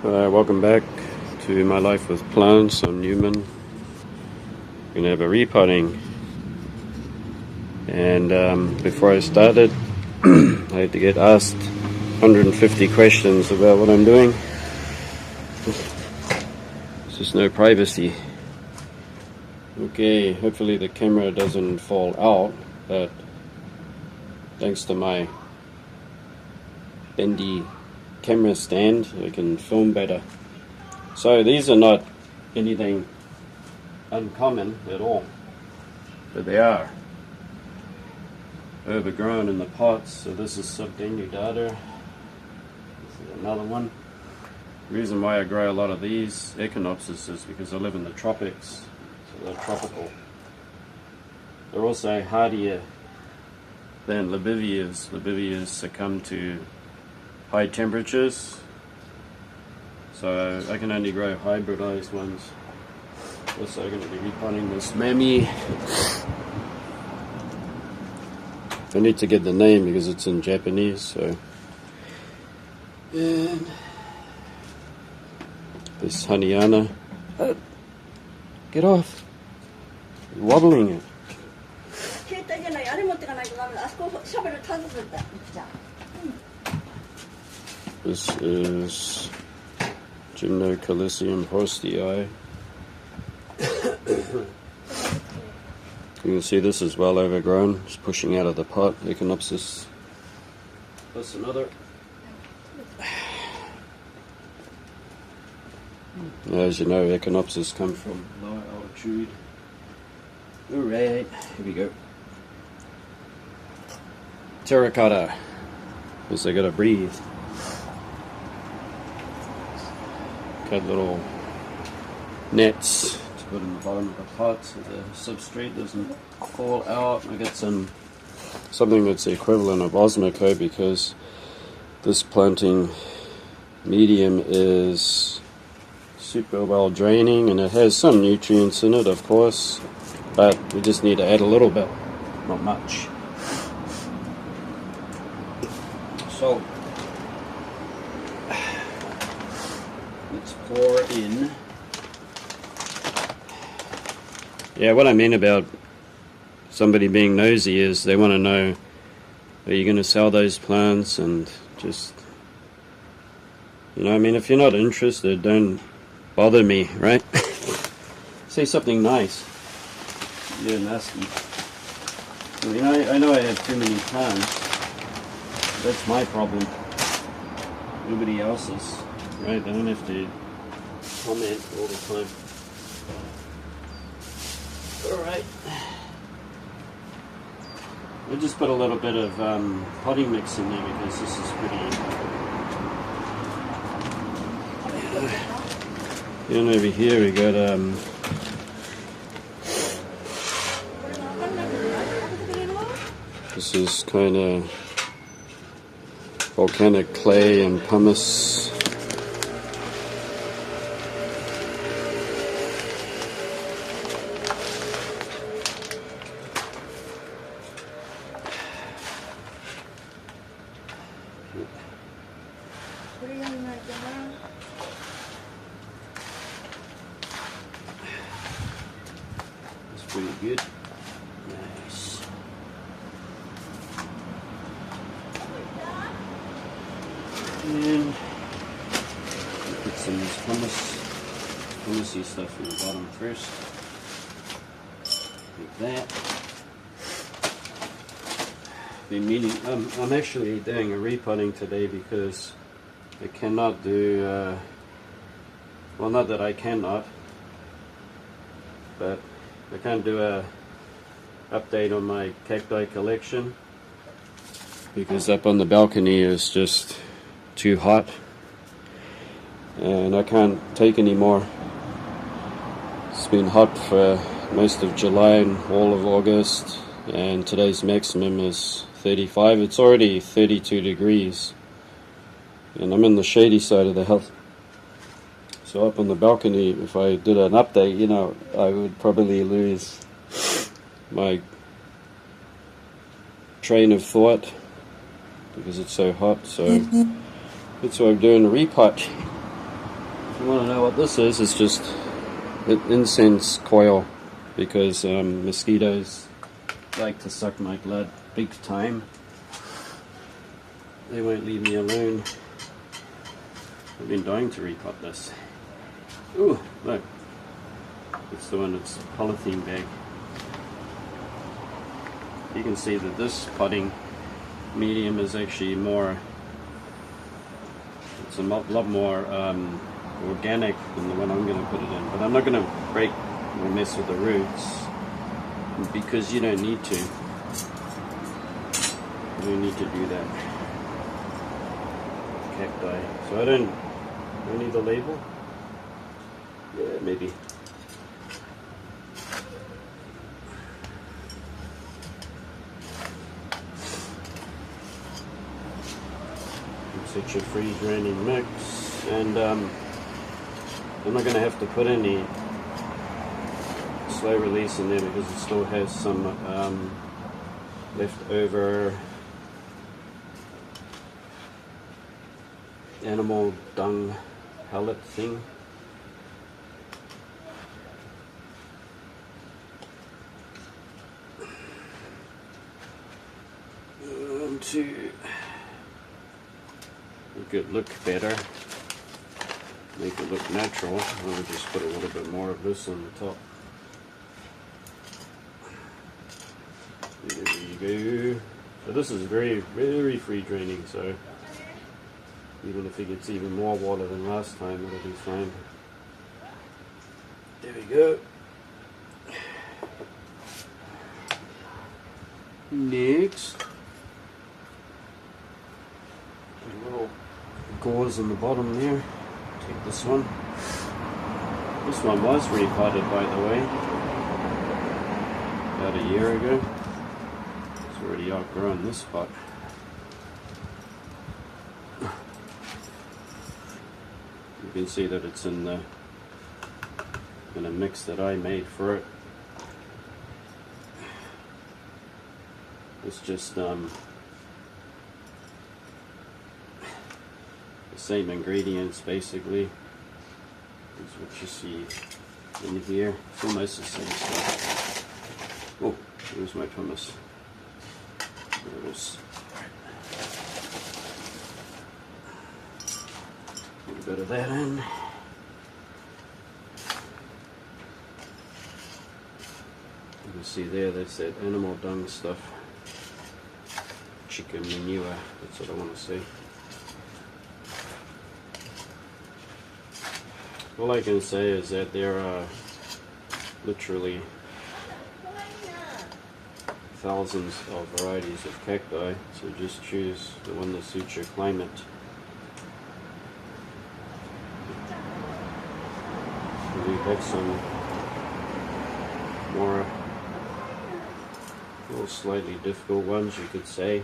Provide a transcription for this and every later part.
Welcome back to My Life with Plants. I'm Newman. We're going to have a repotting. And before I started, I had to get asked 150 questions about what I'm doing. There's just no privacy. Okay, hopefully the camera doesn't fall out, but thanks to my bendy camera stand, I can film better. So these are not anything uncommon at all, but they are overgrown in the pots. So this is subdenudata. This is another one. The reason why I grow a lot of these Echinopsis is because I live in the tropics, so they're tropical. They're also hardier than Lobevias. Lobevias succumb to high temperatures, so I can only grow hybridized ones. Also going to be repotting this Mammi. I need to get the name because it's in Japanese. So, and this hahniana. Get off! You're wobbling it. This is Gymnocalycium horstii. You can see this is well overgrown. It's pushing out of the pot. Echinopsis. Plus another. As you know, Echinopsis come from lower altitude. Alright, here we go. Terracotta. Because they gotta breathe. Cut little nets to put in the bottom of the pot so the substrate doesn't fall out. I got something that's the equivalent of Osmocote because this planting medium is super well draining and it has some nutrients in it, of course, but we just need to add a little bit, not much. So let's pour in. Yeah, what I mean about somebody being nosy is they want to know, are you going to sell those plants? And just, you know, I mean, if you're not interested, don't bother me, right? Say something nice. You're nasty. I mean, I know I have too many plants. That's my problem. Nobody else's, right? I don't have to comment all the time. Alright. I just put a little bit of potting mix in there because this is pretty. And over here we got this is kind of volcanic clay and pumice. That's pretty good. Nice. And put some hummusy stuff in the bottom first. Like that. Been meaning. I'm actually doing a repotting today because I cannot do. Well, not that I cannot, but I can't do a update on my cacti collection because up on the balcony is just too hot and I can't take any more. It's been hot for most of July and all of August, and today's maximum is 35. It's already 32 degrees and I'm in the shady side of the house. So up on the balcony, if I did an update, you know, I would probably lose my train of thought because it's so hot. So that's why I'm doing a repot. you want to know what this is? It's just an incense coil, because mosquitoes like to suck my blood big time. They won't leave me alone. I've been dying to repot this. Ooh, look. It's the one that's polythene bag. You can see that this potting medium is actually more, it's a lot more organic than the one I'm going to put it in. But I'm not going to break or mess with the roots, because you don't need to. You don't need to do that. Cacti. So I don't need the label. Yeah, maybe. Such a free draining mix, and I'm not going to have to put any slow release in there, because it still has some leftover animal dung pellet thing. To make it look better, make it look natural, I'll just put a little bit more of this on the top. There you go. So this is very, very free draining, so even if it gets even more water than last time, it'll be fine. There we go. Next, a little gauze in the bottom there. Take this one. This one was repotted, by the way, about a year ago. It's already outgrown this pot. You can see that it's in a mix that I made for it. It's just the same ingredients basically as what you see in here. It's almost the same stuff. Oh, there's my pumice. There it is. A little bit of that in. You can see there, that's that animal dung stuff. Chicken manure, that's what I want to say. All I can say is that there are literally thousands of varieties of cacti, so just choose the one that suits your climate. We have some more, little slightly difficult ones, you could say.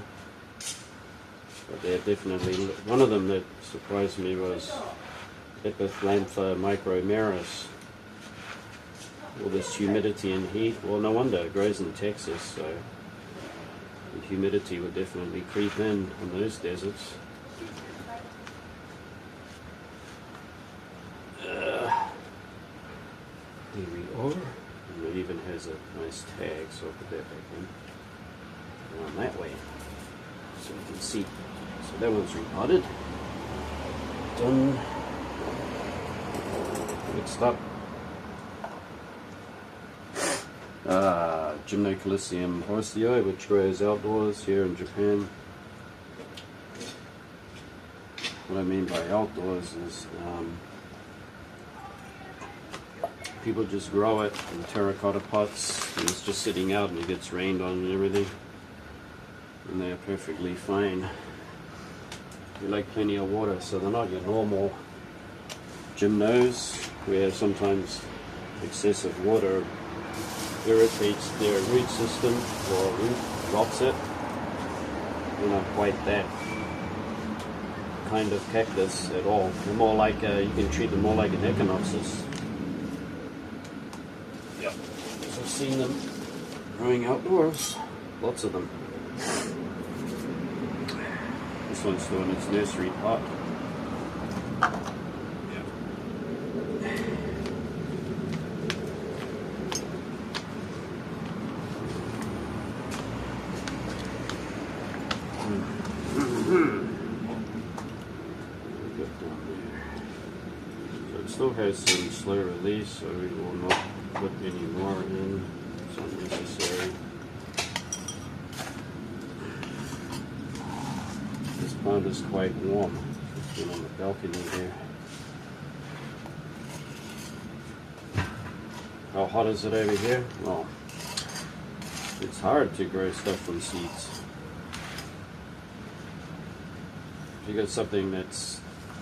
But they're definitely, one of them that surprised me was Epithlantha micromeris. All this humidity and heat, well, no wonder it grows in Texas, so the humidity would definitely creep in on those deserts. Here we are, and it even has a nice tag, so I'll put that back in. Around that way, so you can see. So that one's repotted. Done. Next up, Gymnocalycium horstii, which grows outdoors here in Japan. What I mean by outdoors is people just grow it in terracotta pots, and it's just sitting out and it gets rained on and everything, and they're perfectly fine. They like plenty of water, so they're not your normal gymnos, where sometimes excessive water irritates their root system or rots it. They're not quite that kind of cactus at all. They're more like you can treat them more like an Echinopsis. Yep, because I've seen them growing outdoors, lots of them. This one's still in its nursery pot. still has some slow release, so we will not put any more in. It's unnecessary. This pond is quite warm. It's been on the balcony here. How hot is it over here? Well, it's hard to grow stuff from seeds. If you got something that's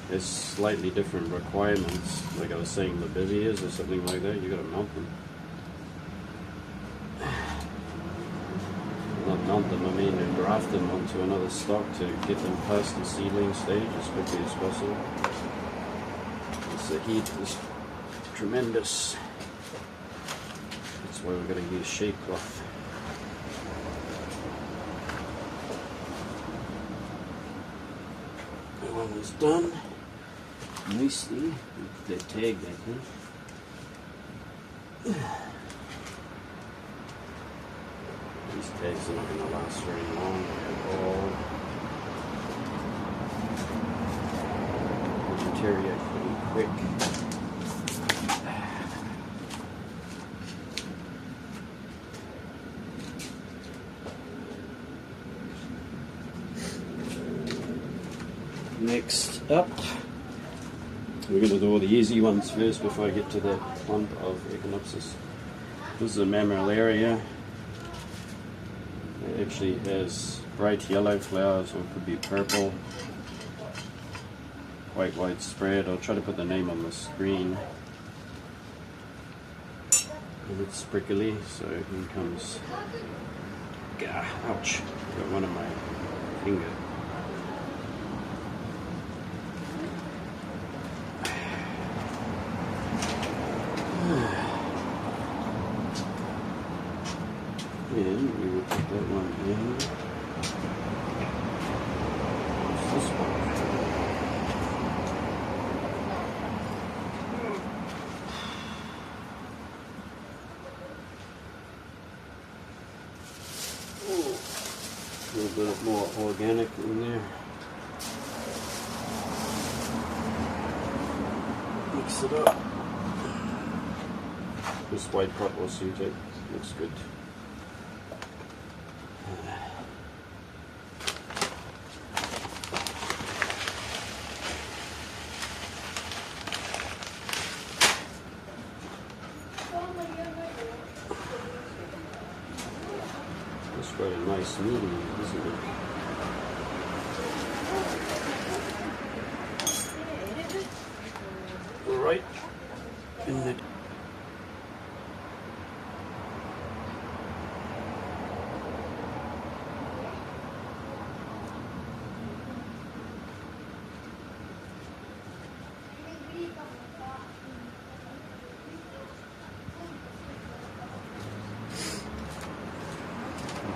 has slightly different requirements, like I was saying, lobevias or something like that, you got to mount them. Not mount them, I mean graft them onto another stock to get them past the seedling stage as quickly as possible. Because the heat is tremendous. That's why we're going to use shade cloth. That one is done. Nicely. Put that tag back in. These tags are not going to last very long at all. They deteriorate pretty quick. Next up, we're going to do all the easy ones first before I get to the clump of Echinopsis. This is a Mammillaria. It actually has bright yellow flowers, or it could be purple. Quite widespread. I'll try to put the name on the screen. And it's prickly, so here comes. Ouch! Got one on my finger. And we will put that one in. What's this one? Ooh, a little bit more organic in there. Mix it up. This white pot will suit it. Looks good. That's quite a nice medium, isn't it? Right in the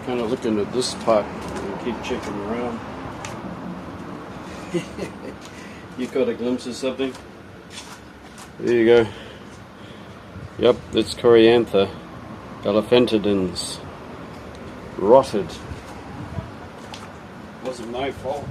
kind of looking at this pot and keep checking around. You caught a glimpse of something? There you go. Yep, it's Coriantha. Elephantodons. Rotted. Wasn't my fault.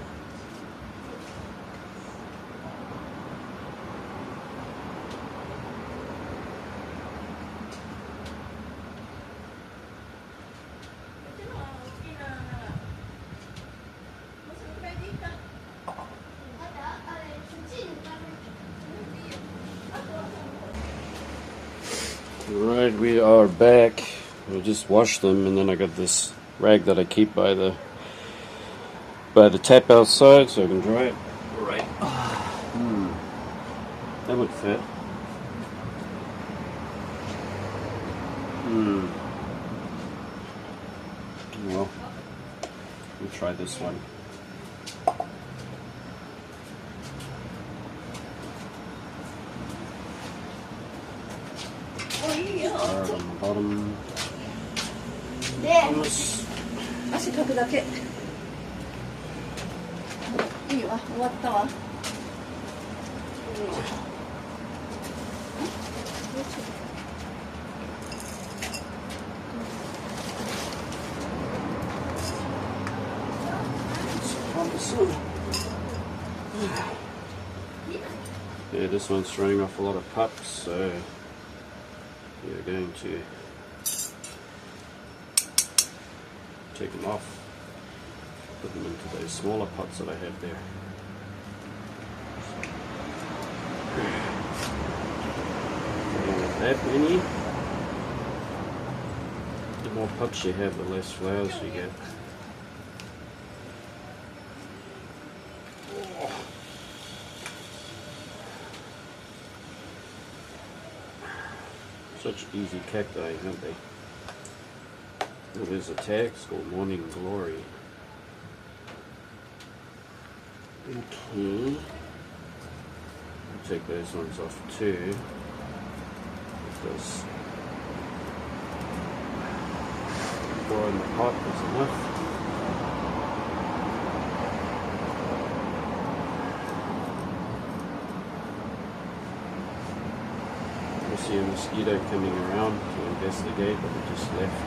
Alright, we are back. I just washed them, and then I got this rag that I keep by the tap outside so I can dry it. Alright. That would fit. Well, we'll try this one. Hard on the bottom. 汗かくだけ。いいわ、終わったわ。It this one's throwing off a lot of pups, so we're going to take them off, put them into those smaller pots that I have there. With that many, the more pups you have, the less flowers you get. Such easy cacti, aren't they? Oh, there's a tag, it's called Morning Glory. Okay. I'll take those ones off too. Because 4 in the pot is enough. I see a mosquito coming around to investigate, but we just left.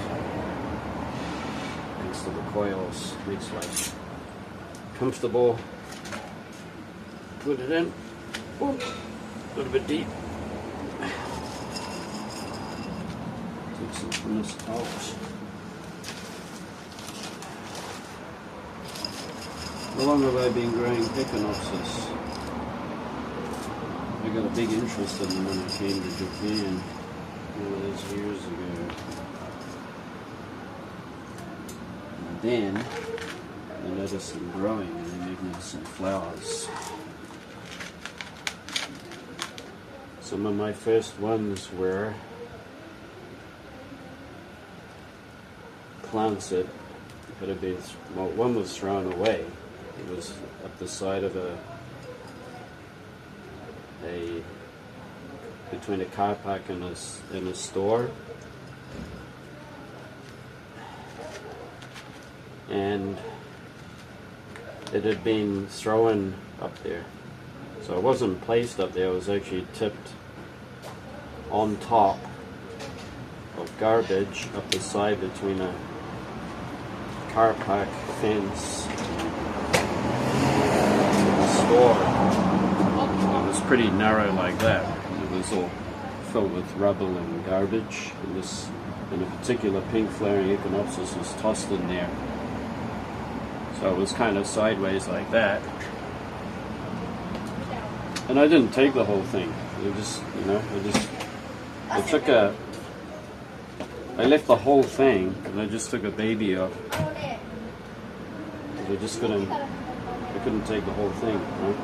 Thanks to the coils, makes life comfortable. Put it in. Oh, a little bit deep. Take some from this out. How long have I been growing Echinopsis? I got a big interest in them when I came to Japan all those years ago. And then I noticed them growing and they made me some flowers. Some of my first ones were plants that had been, well, one was thrown away. It was up the side of between a car park and a store, and it had been thrown up there. So it wasn't placed up there, it was actually tipped on top of garbage up the side between a car park fence and a store. It was pretty narrow like that. It was all filled with rubble and garbage, and a particular pink flowering Echinopsis was tossed in there. So it was kind of sideways like that. And I didn't take the whole thing. I just, I left the whole thing, and I just took a baby off. Because I couldn't take the whole thing, right?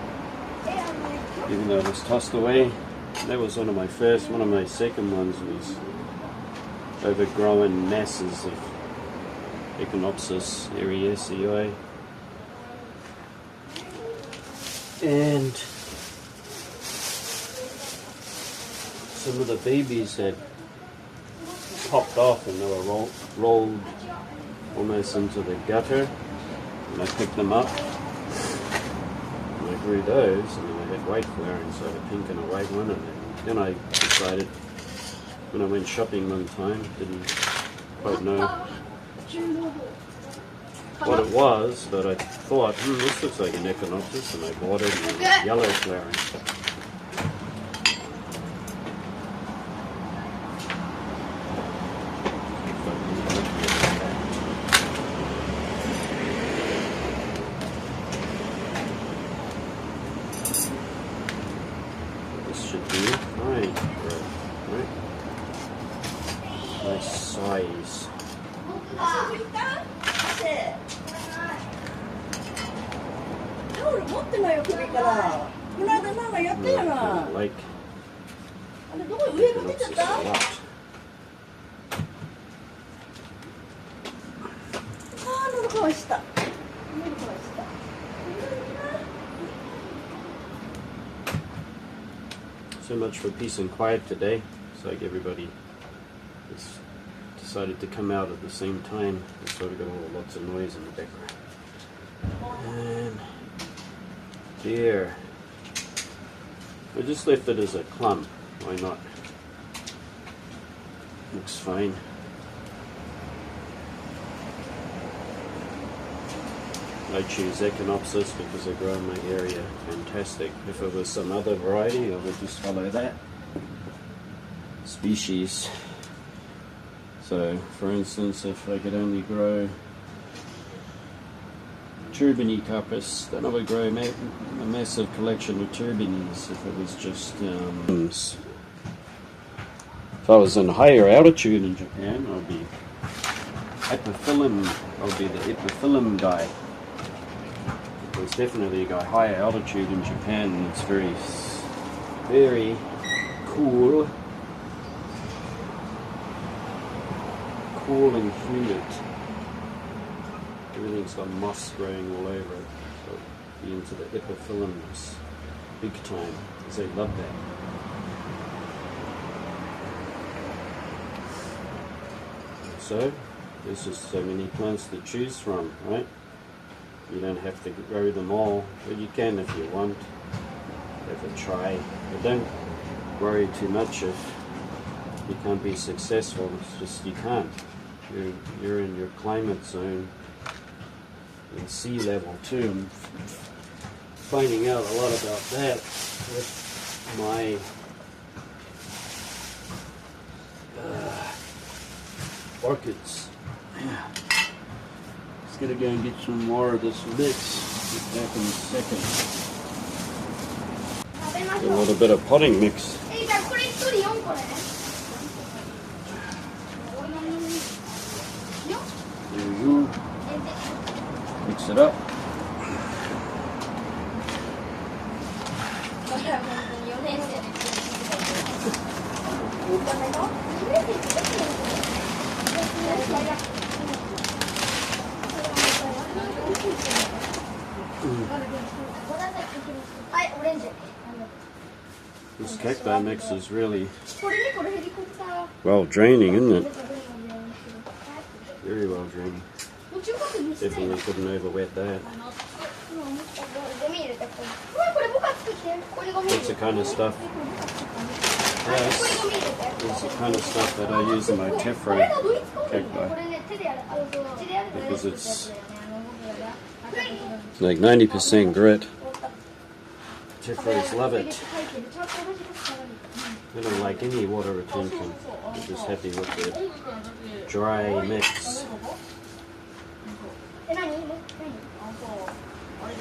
Even though it was tossed away. That was one of my second ones was overgrown masses of Echinopsis eriacei. And some of the babies had popped off and they were rolled almost into the gutter, and I picked them up and I grew those, and then I had white flowering, so I had a pink and a white one, and then I decided when I went shopping one time, didn't quite know what it was, but I thought, this looks like an Echinopsis, and I bought it, and it was yellow flowering. This should be fine, right? Nice size. Like Echinopsis a lot. So much for peace and quiet today. It's like everybody has decided to come out at the same time, so we've got lots of noise in the background. And there. I just left it as a clump. Why not? Looks fine. I choose Echinopsis because they grow in my area fantastic. If it was some other variety, I would just follow that species. So, for instance, if I could only grow turbinate carpus, then I would grow a massive collection of turbines if it was just if I was in higher altitude in Japan, I'd be epiphyllum. I'll be the epiphyllum guy. There's definitely a higher altitude in Japan, and it's very, very cool. Cool and humid. Everything's got moss growing all over it. So be into the epiphyllums big time, because they love that. So there's just so many plants to choose from, right? You don't have to grow them all, but you can if you want. Have a try, but don't worry too much if you can't be successful. It's just you can't. You're in your climate zone and sea level too. I'm finding out a lot about that with my orchids. Yeah. Just gonna go and get some more of this mix. Get back in a second. A little bit of potting mix. There you go. Mix it up. This cacti mix is really well draining, isn't it? Very well draining. Definitely couldn't overwet that. That's the kind of stuff. That's the kind of stuff that I use in my tephra cacti, because it's like 90% grit. Tephras love it. They don't like any water retention. They're just happy with the dry mix.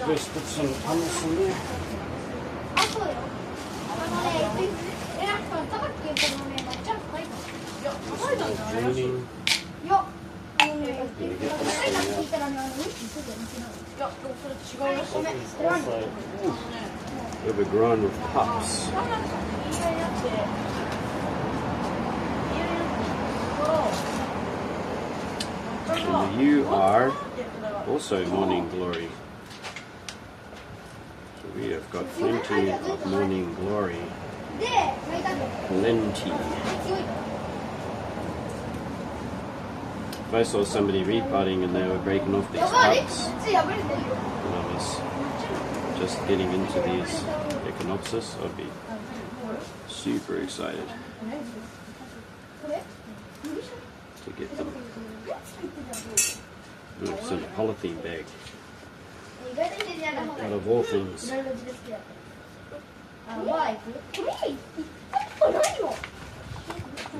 Just put some hummus in there. Draining. Overgrown with pups. And you are also morning glory. So we have got plenty of morning glory. Plenty. If I saw somebody repotting and they were breaking off these pups, and I was just getting into these Echinopsis, I'd be super excited to get them. It's in a polythene bag. Out of all things.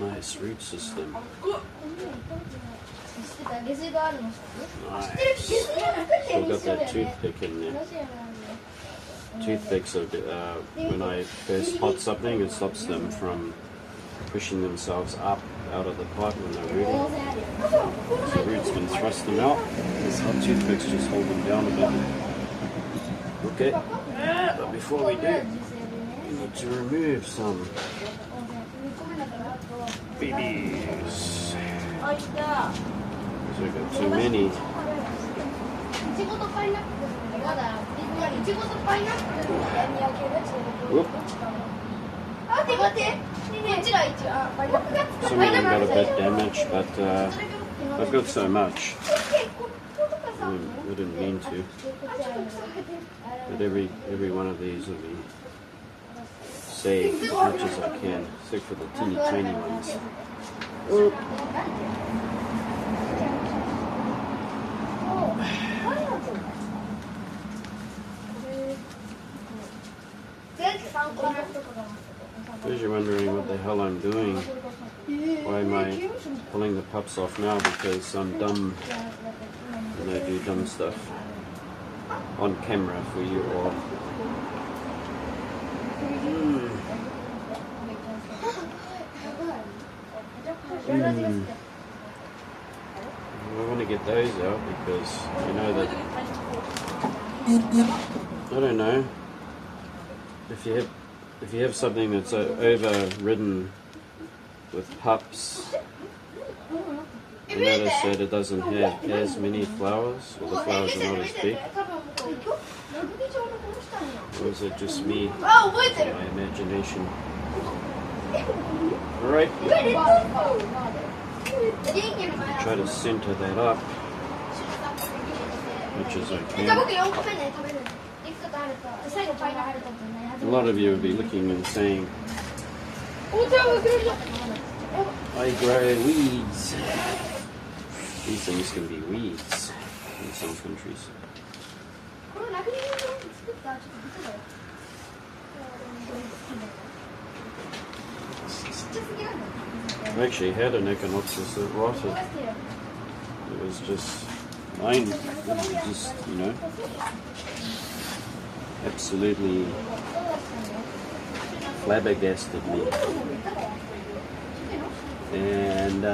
Nice root system. Nice. Still got that toothpick in there. Toothpicks are, when I first pot something, it stops them from pushing themselves up out of the pot when they're rooting. So roots can thrust them out. This hot toothpicks just hold them down a bit. Okay, but before we do, we need to remove some babies. So we've got too many. Whoop. Some of them got a bit damaged, but I've got so much. I didn't mean to. But every one of these will be saved as much as I can, except for the teeny tiny ones. Whoop. Because you're wondering what the hell I'm doing. Why am I pulling the pups off now? Because I'm dumb and I do dumb stuff on camera for you all. I want to get those out because you know that, I don't know, if you have something that's overridden with pups, you notice that it doesn't have as many flowers, or the flowers are not as big. Or is it just me, my imagination? Alright, try to center that up, which is okay. A lot of you would be looking and saying, I grow weeds. These things can be weeds in some countries. I actually had an Echinopsis that rotted. It was just mine. It just, you know, absolutely flabbergasted me. And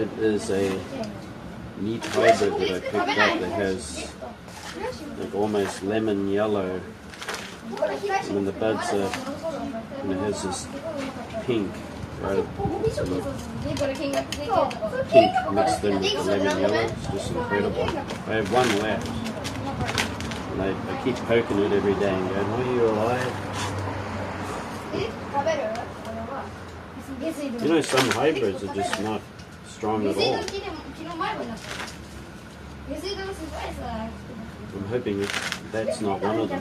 it is a neat hybrid that I picked up that has like almost lemon yellow, and then the buds are, and it has this pink, right? Pink mixed in with the lemon yellow. It's just incredible. I have one left, and I keep poking it every day and going, "Are you alive?" You know, some hybrids are just not strong at all. I'm hoping that's not one of them,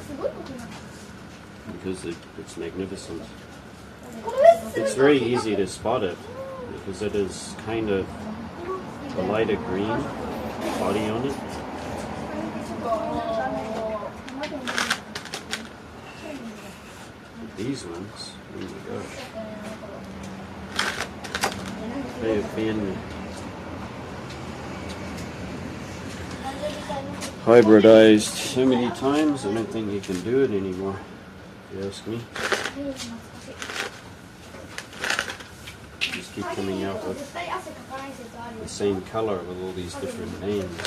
because it's magnificent. It's very easy to spot it because it is kind of a lighter green body on it. But these ones, oh my gosh, they have been hybridized so many times, I don't think you can do it anymore, if you ask me. Just keep coming out with the same color with all these different names.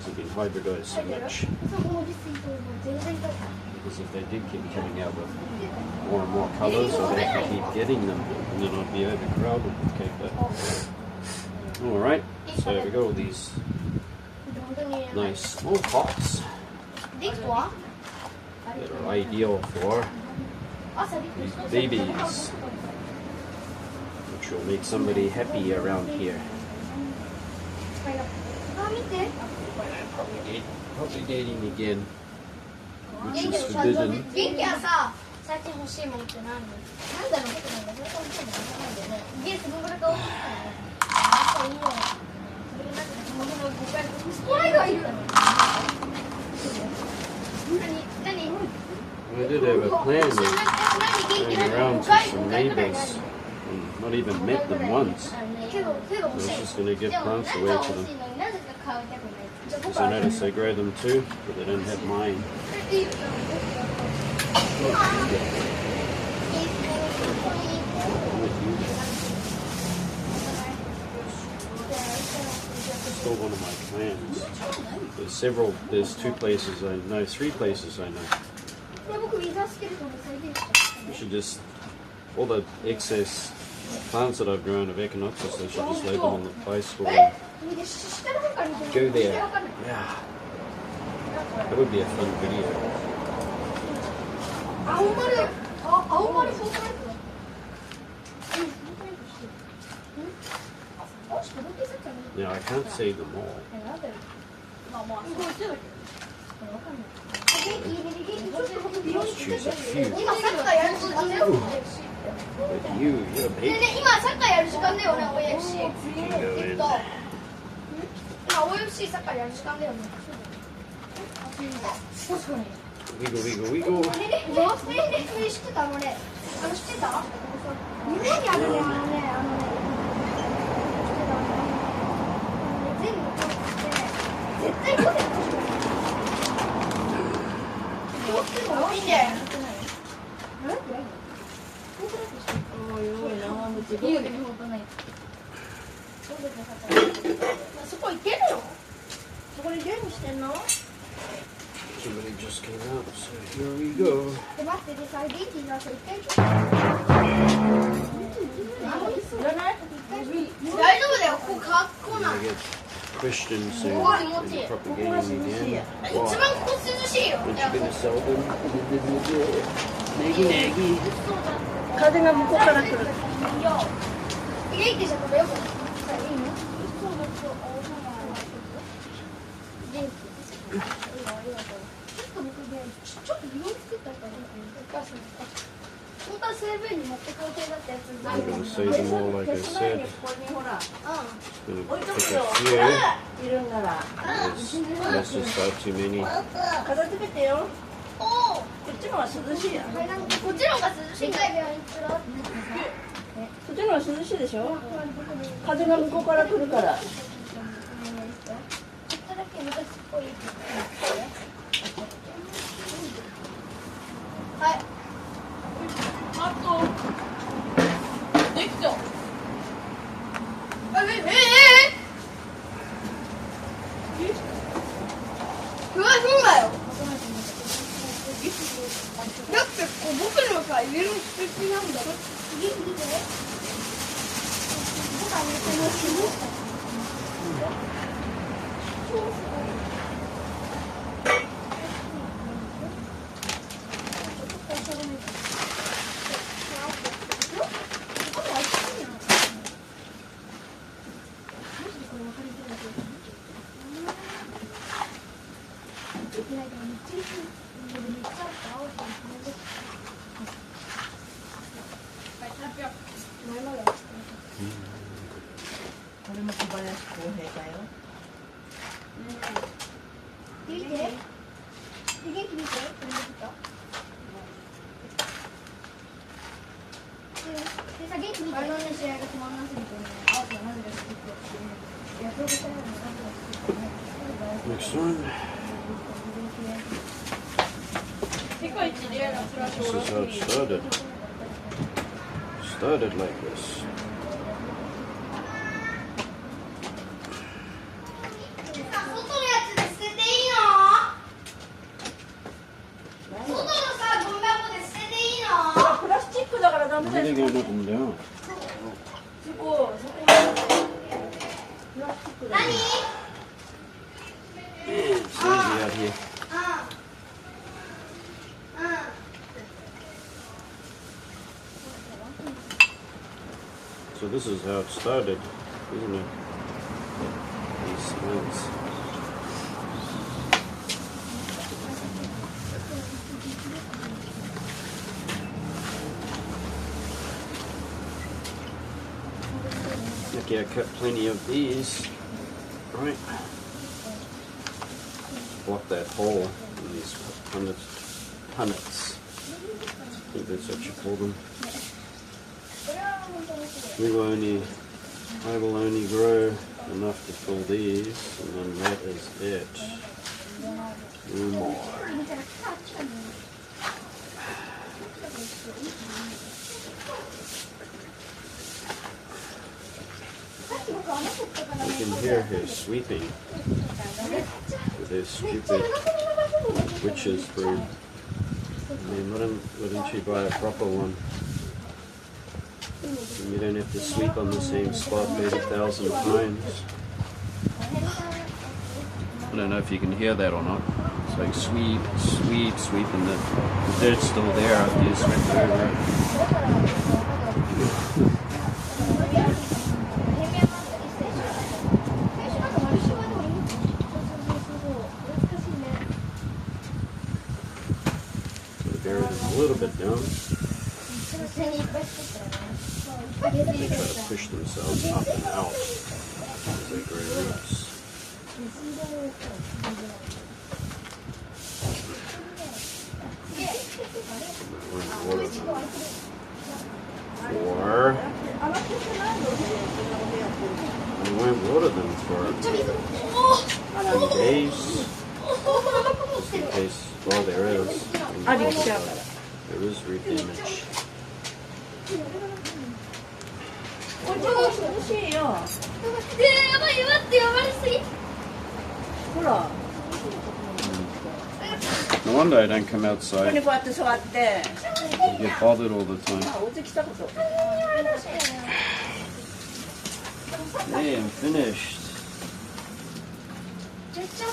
They've been hybridized so much. Because if they did keep coming out with more and more colors, I'd have to keep getting them, and then I'd be overcrowded. Okay, but alright, so we got all these nice small pots that are ideal for these babies, which will make somebody happy around here. Probably dating again, which is forbidden. I did have a plan of going around to some neighbors and not even met them once. I was just going to give plants away to them. Because I noticed they grow them too, but they don't have mine. Still one of my plans. There's two places I know, three places I know. We should just, all the excess plants that I've grown of Echinopsis, I should just load them on the bicycle and go there. Yeah. That would be a fun video. Now I can't save them all. Let's choose a few. But you're big. You can go in. 確かに。Wiggle, wiggle, wiggle. 知ってたのね。知ってた？夢にあるね、全部こうして絶対こうやって見て。そこ行けるの？そこにゲームしてんの？ Somebody just came out, so here we go. 待って、サイディーティーがそれ行ける？大丈夫だよ、ここかっこない。 I get Christians soon and propagating again. 一番ここ涼しいよ。 Aren't you gonna sell them? Naggy, naggy. 風が向こうから来る。元気じゃ食べようかな。いいの？ちょっと病気作ったから。本当は成分に持ってこう系だったやつ。 I'm gonna save them all like I said. ここにほら、 Gonna 置いと pick くよ。 a few. いるんなら。 That's just far too many. 片付けてよ。おお。こっちの方が涼しいやん。こっちの方が涼しいんだよ。そっちの方が涼しいでしょ。風が向こうから来るから。はい。あと。できた。ふわふわよ。だって僕のさ家の素敵なんだろ。これも小林公平だよ。見て。元気見て。でさ、元気見て。あれのね、試合が止まんなすぎてね、青くなぜか好きって約束したような感じが好きってね。 Next one. 世界一レアなフラッシュ This is how it started. Started like this. 外のやつで捨てていいの？外のさ、ゴミ箱で捨てていいの？プラスチックだからダメ Why だ are よ。 they gonna knock them down? そこプラスチックだよ。何？ Man, it's noisy out here. So this is how it started, isn't it? These things. Okay, I cut plenty of these. Right. Block that hole in these punnets. I think that's what you call them. I will only grow enough to fill these, and then that is it. No more. You can hear her sweeping with her stupid witch's broom. I mean, why don't you buy a proper one? And you don't have to sweep on the same spot 30,000 times. I don't know if you can hear that or not. It's like sweep, sweep, sweep, and the dirt's still there after you sweep over it. Bury them a little bit down. They try to push themselves up and out as they grow roots. water them. 4. I won't water them for 2 days. Just in case, well, there is. There is root damage. こっちが涼しいよ。やばい、待って、呼ばれすぎ。ほら。 No wonder I don't come ここ outside. にこうやって座って。 I get bothered all the time. あ、お家来たこと。 Yeah, I'm finished. めっちゃ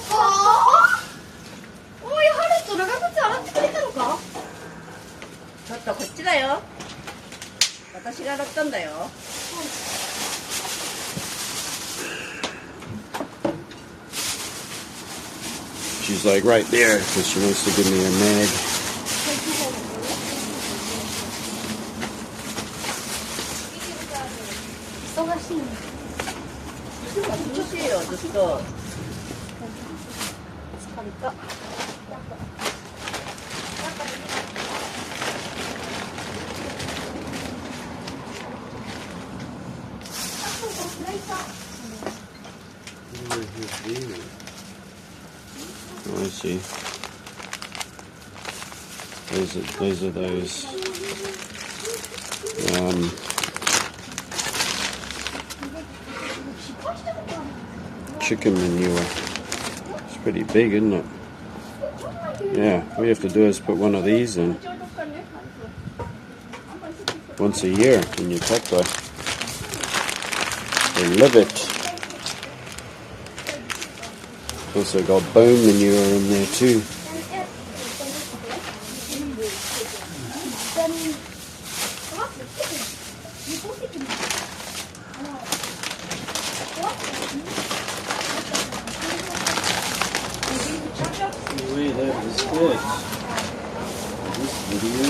おい、ハルト、長靴洗ってくれたのか。ちょっとこっちだよ。私が洗ったんだよ。 She's like right there because she wants to give me a mag. 忙しいね。涼しいよ、ずっと。 疲れた。 Oh, I see. Those are those chicken manure. It's pretty big, isn't it? Yeah, all you have to do is put one of these in once a year in your cacti. They love it. Also got bone manure in there too. Anyway, that was it. This video.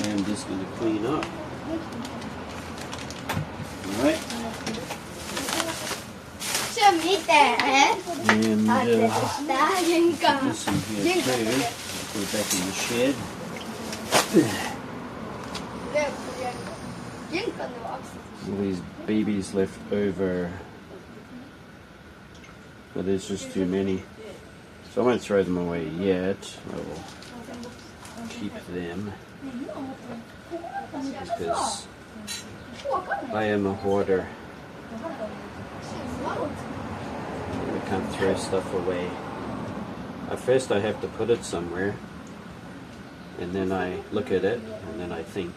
I'm just going to clean up. Alright. ちょ、見て。 And あ、出てきた、玄関。 this in here too. Put it back in the shed. 玄関ではアクセス。 All these babies left over. But there's just too many. So I won't throw them away yet. I will keep them. Because I am a hoarder. I can't throw stuff away. At first I have to put it somewhere. And then I look at it and then I think,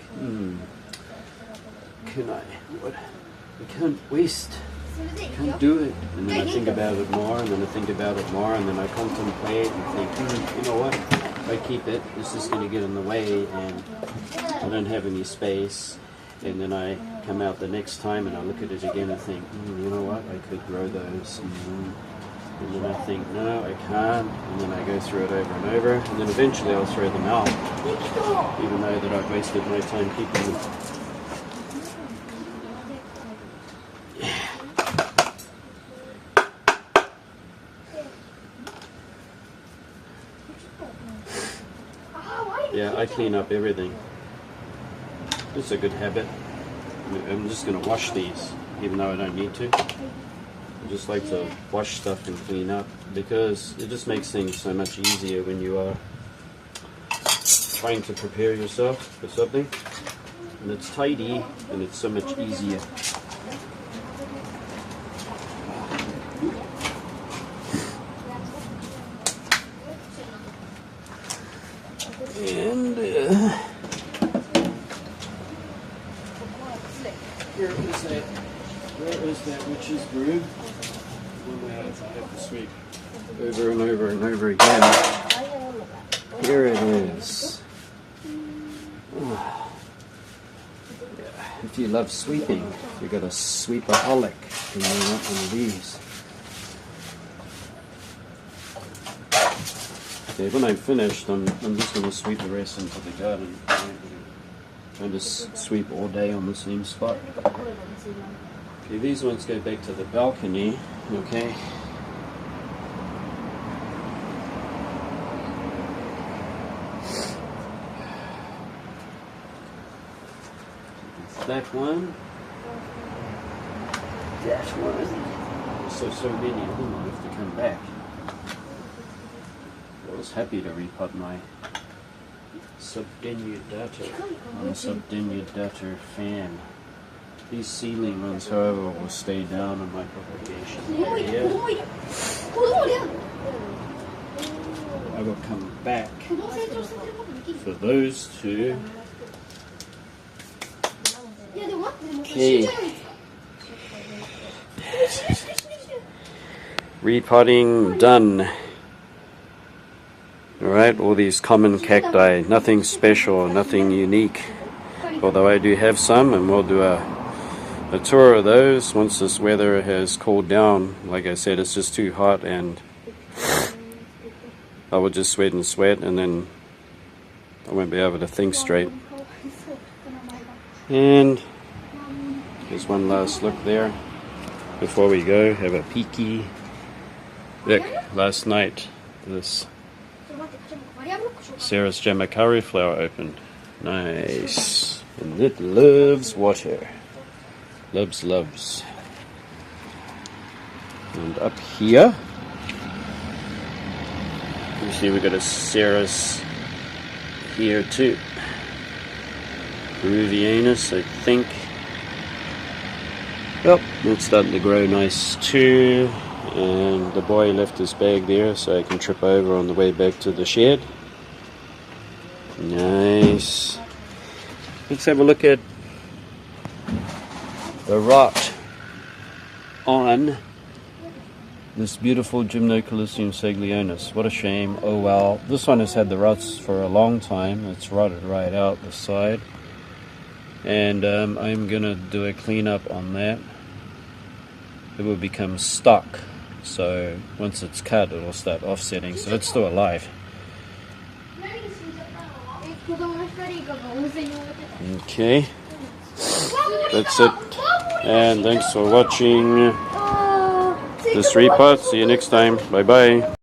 what? I can't waste. Can't do it. And then I think about it more, and then I think about it more, and then I contemplate and think, you know what? If I keep it, it's just going to get in the way, and I don't have any space. And then I come out the next time and I look at it again and think, you know what? I could grow those. And then I think, no, I can't. And then I go through it over and over, and then eventually I'll throw them out, even though that I've wasted my time keeping them. Yeah, I clean up everything. It's a good habit. I'm just going to wash these, even though I don't need to. I just like to wash stuff and clean up because it just makes things so much easier when you are trying to prepare yourself for something. And it's tidy and it's so much easier. And where is that witch's brew? One I have to sweep over and over and over again. Here it is. If you love sweeping, you've got a sweepaholic, and you want one of these. Okay, when I'm finished, I'm just going to sweep the rest into the garden. I just sweep all day on the same spot. Okay, these ones go back to the balcony, okay? that one. That one. So many of them will have to come back. I was happy to repot my subdenudata. I'm a subdenudata fan. These seedling ones, however, will stay down in my propagation area. I will come back for those two. Okay. Repotting done. Alright, all these common cacti, nothing special, nothing unique. Although I do have some, and we'll do a tour of those once this weather has cooled down. Like I said, it's just too hot, and I will just sweat and sweat, and then I won't be able to think straight. And here's one last look there before we go. Have a peeky look. Last night this Sarah's Gymnocalycium flower opened. Nice. And it loves water. Loves. And up here, you see we've got a Sarah's here too. Peruvianus, I think. Yep, it's starting to grow nice too. And the boy left his bag there so I can trip over on the way back to the shed. Nice. Let's have a look at the rot on this beautiful Gymnocalycium saglionis. What a shame. Oh well. This one has had the rots for a long time. It's rotted right out the side. And I'm going to do a cleanup on that. It will become stock. So once it's cut, it will start offsetting. So it's still alive. Okay. That's it. And thanks for watching this repot. See you next time. Bye bye.